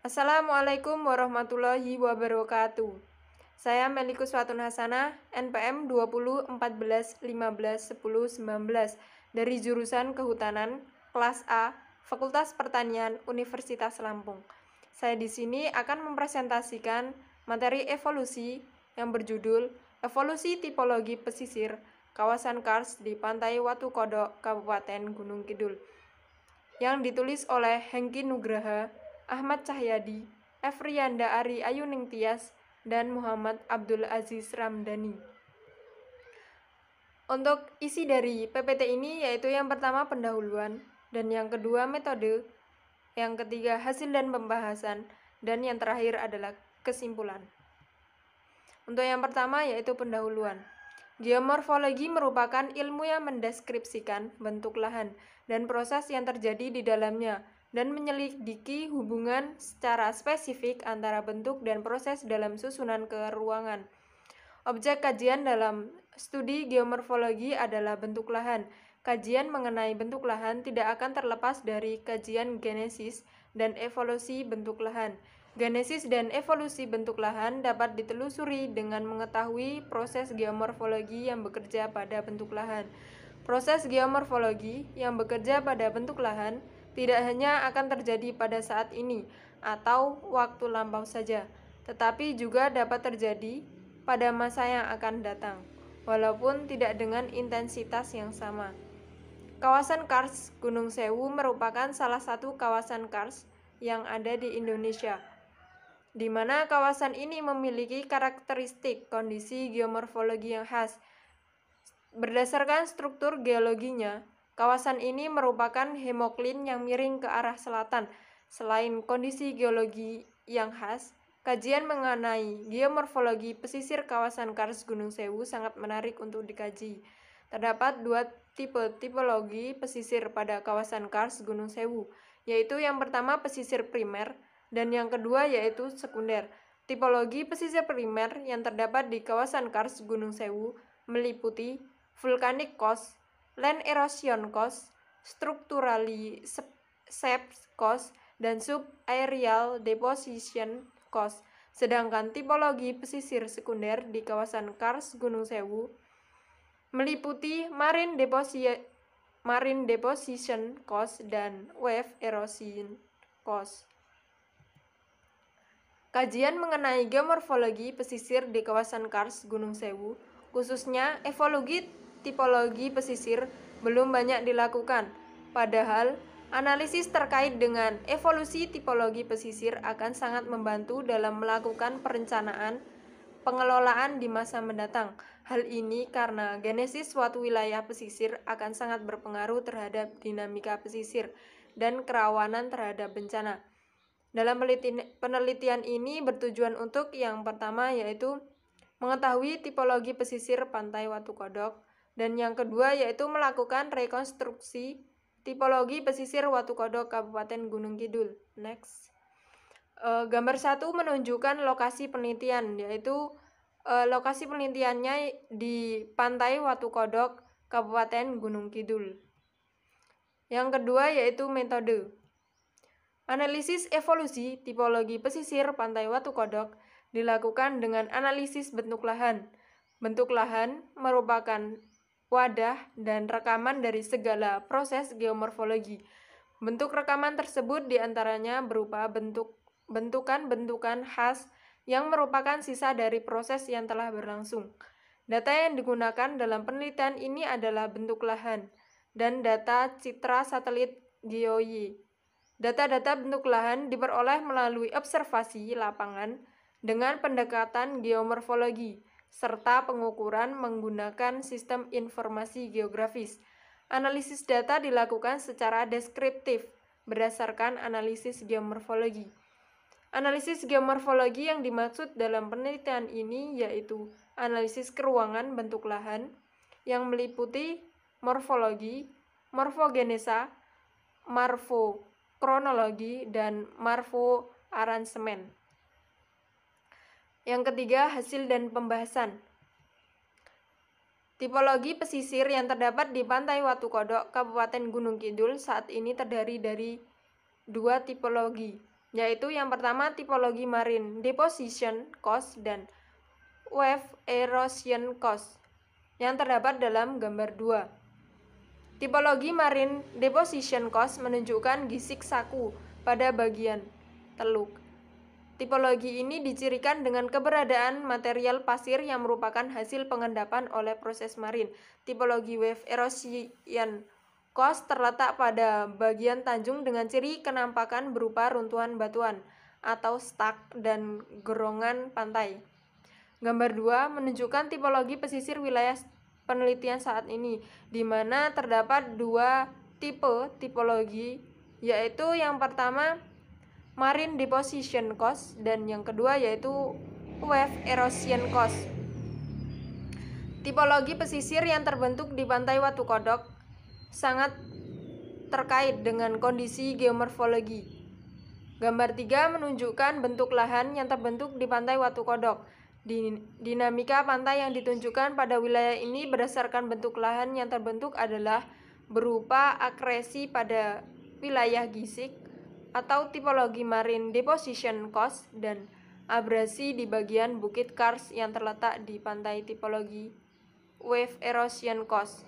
Assalamualaikum warahmatullahi wabarakatuh. Saya Melikus Watun Hasanah, NPM 2014151019 dari jurusan Kehutanan, kelas A, Fakultas Pertanian, Universitas Lampung. Saya di sini akan mempresentasikan materi evolusi yang berjudul Evolusi Tipologi Pesisir Kawasan Kars di Pantai Watu Kodok, Kabupaten Gunung Kidul, yang ditulis oleh Hengki Nugraha, Ahmad Cahyadi, Efrianda Ari Ayuning Tias, dan Muhammad Abdul Aziz Ramdhani. Untuk isi dari PPT ini yaitu yang pertama pendahuluan, dan yang kedua metode, yang ketiga hasil dan pembahasan, dan yang terakhir adalah kesimpulan. Untuk yang pertama yaitu pendahuluan. Geomorfologi merupakan ilmu yang mendeskripsikan bentuk lahan dan proses yang terjadi di dalamnya dan menyelidiki hubungan secara spesifik antara bentuk dan proses dalam susunan keruangan. Objek kajian dalam studi geomorfologi adalah bentuk lahan. Kajian mengenai bentuk lahan tidak akan terlepas dari kajian genesis dan evolusi bentuk lahan. Genesis dan evolusi bentuk lahan dapat ditelusuri dengan mengetahui proses geomorfologi yang bekerja pada bentuk lahan. Proses geomorfologi yang bekerja pada bentuk lahan tidak hanya akan terjadi pada saat ini atau waktu lampau saja, tetapi juga dapat terjadi pada masa yang akan datang, walaupun tidak dengan intensitas yang sama. Kawasan Kars Gunung Sewu merupakan salah satu kawasan kars yang ada di Indonesia, di mana kawasan ini memiliki karakteristik kondisi geomorfologi yang khas. Berdasarkan struktur geologinya, kawasan ini merupakan hemoklin yang miring ke arah selatan. Selain kondisi geologi yang khas, kajian mengenai geomorfologi pesisir kawasan Kars Gunung Sewu sangat menarik untuk dikaji. Terdapat dua tipe tipologi pesisir pada kawasan Kars Gunung Sewu, yaitu yang pertama pesisir primer dan yang kedua yaitu sekunder. Tipologi pesisir primer yang terdapat di kawasan Kars Gunung Sewu meliputi volcanic coast, land erosion coast, structurally shaped coast, dan subaerial deposition coast. Sedangkan tipologi pesisir sekunder di kawasan Kars Gunung Sewu meliputi marine deposition coast dan wave erosion coast. Kajian mengenai geomorfologi pesisir di kawasan Kars Gunung Sewu, khususnya evolusi tipologi pesisir, belum banyak dilakukan. Padahal, analisis terkait dengan evolusi tipologi pesisir akan sangat membantu dalam melakukan perencanaan pengelolaan di masa mendatang. Hal ini karena genesis suatu wilayah pesisir akan sangat berpengaruh terhadap dinamika pesisir dan kerawanan terhadap bencana. Dalam penelitian ini bertujuan untuk yang pertama yaitu mengetahui tipologi pesisir Pantai Watu Kodok, dan yang kedua yaitu melakukan rekonstruksi tipologi pesisir Watu Kodok Kabupaten Gunung Kidul. Next. Gambar 1 menunjukkan lokasi penelitian, yaitu lokasi penelitiannya di Pantai Watu Kodok Kabupaten Gunung Kidul. Yang kedua yaitu metode. Analisis evolusi tipologi pesisir Pantai Watu Kodok dilakukan dengan analisis bentuk lahan. Bentuk lahan merupakan wadah dan rekaman dari segala proses geomorfologi. Bentuk rekaman tersebut diantaranya berupa bentukan-bentukan khas yang merupakan sisa dari proses yang telah berlangsung. Data yang digunakan dalam penelitian ini adalah bentuk lahan dan data citra satelit GeoY. Data-data bentuk lahan diperoleh melalui observasi lapangan dengan pendekatan geomorfologi, serta pengukuran menggunakan sistem informasi geografis. Analisis data dilakukan secara deskriptif berdasarkan analisis geomorfologi. Analisis geomorfologi yang dimaksud dalam penelitian ini yaitu analisis keruangan bentuk lahan yang meliputi morfologi, morfogenesa, morfokronologi, dan morfoaransemen. Yang ketiga, hasil dan pembahasan. Tipologi pesisir yang terdapat di Pantai Watu Kodok, Kabupaten Gunung Kidul saat ini terdiri dari dua tipologi, yaitu yang pertama tipologi marine deposition coast dan wave erosion coast yang terdapat dalam gambar 2. Tipologi marine deposition coast menunjukkan gisik saku pada bagian teluk. Tipologi ini dicirikan dengan keberadaan material pasir yang merupakan hasil pengendapan oleh proses marin. Tipologi wave erosion coast terletak pada bagian tanjung dengan ciri kenampakan berupa runtuhan batuan atau stuck dan gerongan pantai. Gambar 2 menunjukkan tipologi pesisir wilayah penelitian saat ini, di mana terdapat 2 tipe tipologi, yaitu yang pertama marine deposition coast dan yang kedua yaitu wave erosion coast. Tipologi pesisir yang terbentuk di pantai Watu Kodok sangat terkait dengan kondisi geomorfologi. Gambar 3 menunjukkan bentuk lahan yang terbentuk di pantai Watu Kodok. Dinamika pantai yang ditunjukkan pada wilayah ini berdasarkan bentuk lahan yang terbentuk adalah berupa akresi pada wilayah gisik atau tipologi marine deposition coast dan abrasi di bagian bukit kars yang terletak di pantai tipologi wave erosion coast.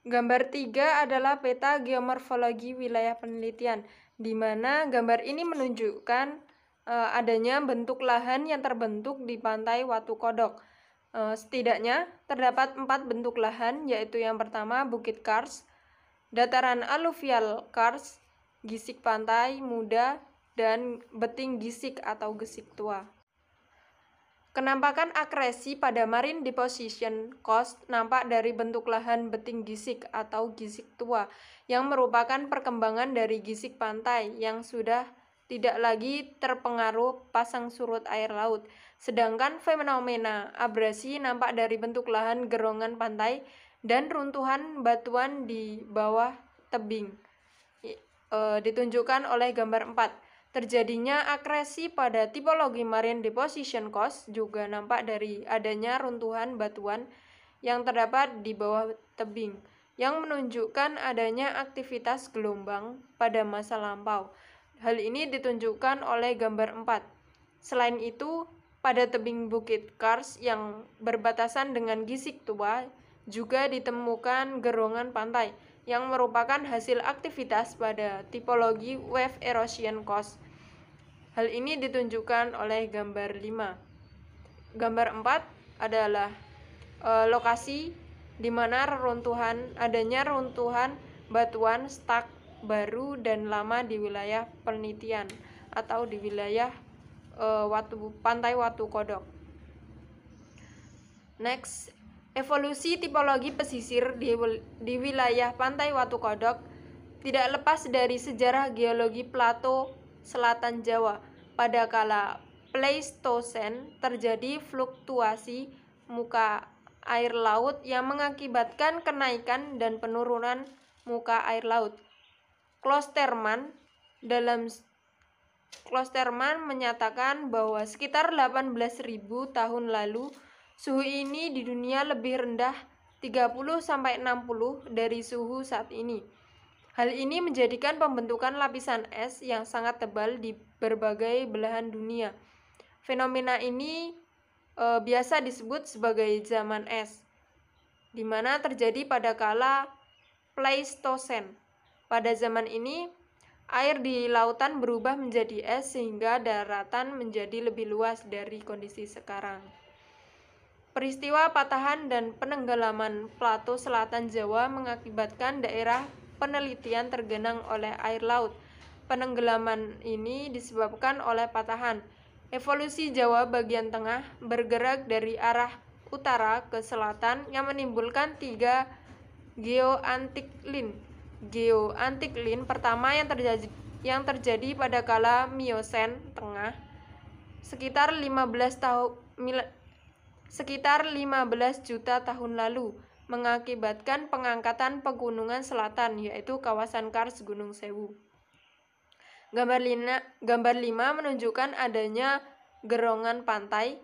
Gambar 3 adalah peta geomorfologi wilayah penelitian, di mana gambar ini menunjukkan adanya bentuk lahan yang terbentuk di pantai Watu Kodok. Setidaknya terdapat 4 bentuk lahan, yaitu yang pertama bukit kars, dataran aluvial kars, gisik pantai muda, dan beting gisik atau gisik tua. Kenampakan akresi pada marine deposition coast nampak dari bentuk lahan beting gisik atau gisik tua yang merupakan perkembangan dari gisik pantai yang sudah tidak lagi terpengaruh pasang surut air laut. Sedangkan fenomena abrasi nampak dari bentuk lahan gerongan pantai dan runtuhan batuan di bawah tebing. Ditunjukkan oleh gambar 4. Terjadinya akresi pada tipologi marine deposition coast juga nampak dari adanya runtuhan batuan yang terdapat di bawah tebing, yang menunjukkan adanya aktivitas gelombang pada masa lampau. Hal ini ditunjukkan oleh gambar 4. Selain itu, pada tebing bukit kars yang berbatasan dengan gisik tua juga ditemukan gerongan pantai yang merupakan hasil aktivitas pada tipologi wave erosion coast. Hal ini ditunjukkan oleh gambar 5. Gambar 4 adalah lokasi di mana adanya runtuhan batuan stuck baru dan lama di wilayah penelitian atau di wilayah pantai Watu Kodok. Next, evolusi tipologi pesisir di wilayah pantai Watu Kodok tidak lepas dari sejarah geologi plato selatan Jawa. Pada kala Pleistosen terjadi fluktuasi muka air laut yang mengakibatkan kenaikan dan penurunan muka air laut. Klosterman menyatakan bahwa sekitar 18.000 tahun lalu suhu ini di dunia lebih rendah 30-60 dari suhu saat ini. Hal ini menjadikan pembentukan lapisan es yang sangat tebal di berbagai belahan dunia. Fenomena ini biasa disebut sebagai zaman es, di mana terjadi pada kala Pleistosen. Pada zaman ini, air di lautan berubah menjadi es sehingga daratan menjadi lebih luas dari kondisi sekarang. Peristiwa patahan dan penenggelaman plato selatan Jawa mengakibatkan daerah penelitian tergenang oleh air laut. Penenggelaman ini disebabkan oleh patahan. Evolusi Jawa bagian tengah bergerak dari arah utara ke selatan yang menimbulkan 3 geoantiklin. Geoantiklin pertama yang terjadi pada kala Miosen tengah sekitar 15 juta tahun lalu, mengakibatkan pengangkatan pegunungan selatan, yaitu kawasan kars Gunung Sewu. Gambar 5 menunjukkan adanya gerongan pantai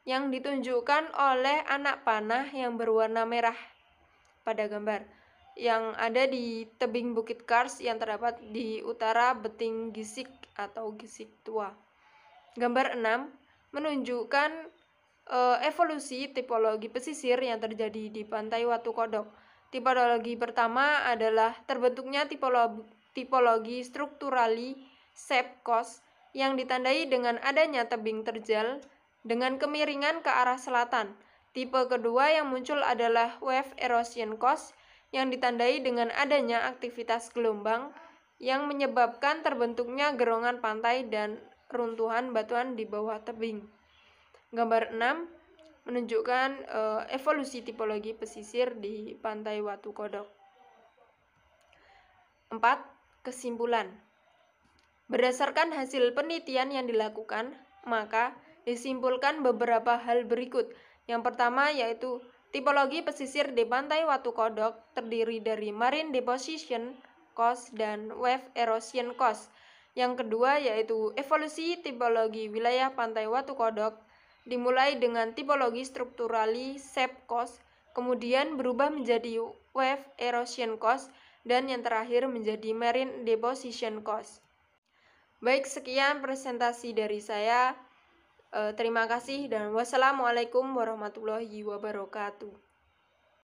yang ditunjukkan oleh anak panah yang berwarna merah pada gambar. yang ada di tebing Bukit Kars yang terdapat di utara Beting Gisik atau Gisik Tua. Gambar 6 menunjukkan evolusi tipologi pesisir yang terjadi di pantai Watu Kodok. Tipologi pertama adalah terbentuknya tipologi strukturali shape coast yang ditandai dengan adanya tebing terjal dengan kemiringan ke arah selatan. Tipe kedua yang muncul adalah wave erosion coast yang ditandai dengan adanya aktivitas gelombang yang menyebabkan terbentuknya gerongan pantai dan runtuhan batuan di bawah tebing. Gambar 6 menunjukkan evolusi tipologi pesisir di pantai Watu Kodok. 4. Kesimpulan. Berdasarkan hasil penelitian yang dilakukan, maka disimpulkan beberapa hal berikut. Yang pertama yaitu tipologi pesisir di pantai Watu Kodok terdiri dari marine deposition coast dan wave erosion coast. Yang kedua yaitu evolusi tipologi wilayah pantai Watu Kodok dimulai dengan tipologi strukturali shape coast, kemudian berubah menjadi wave erosion coast, dan yang terakhir menjadi marine deposition coast. Baik, sekian presentasi dari saya. Terima kasih dan wassalamualaikum warahmatullahi wabarakatuh.